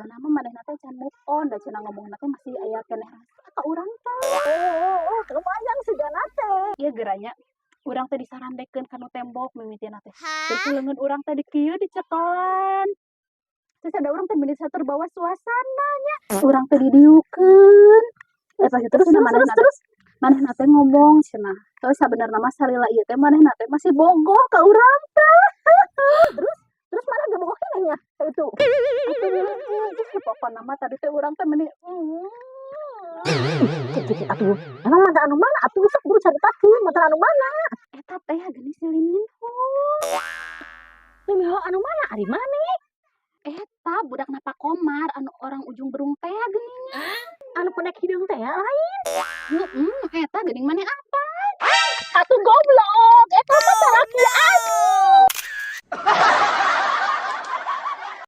nama manehna teh can move on da cenah ngomongna teh masih aya keneh rasa ka urang teh. Oh, kebayang sigana teh. Ieu geuranya urang teh disarandekeun ka nu tembok mimitina teh. Terus leungeun urang teh di kieu dicekelan. Terus ada urang teh bisa terbawa suasananya. Urang teh didieukeun. Pas itu cenah manehna teh ngomong cenah. Terus sabenerna mah salila ieu teh manehna teh masih bogoh ka urang teh. Terus mana gebogoh kenehnya itu. Atuh pokona mah tadi teh urang teh meni Atuh, emang mantan anu mana? Atuh sok buru caritakeun mantan anu mana? eta teh geuning si Lee Min Ho. Lee Min Ho anu mana? Ari mana? Eta budak Napa Komar anu orang ujung berung teh geuning. Anu pendek hidung teh lain. Eta geuning maneh apa? Atuh goblok, eta mah salaki anu.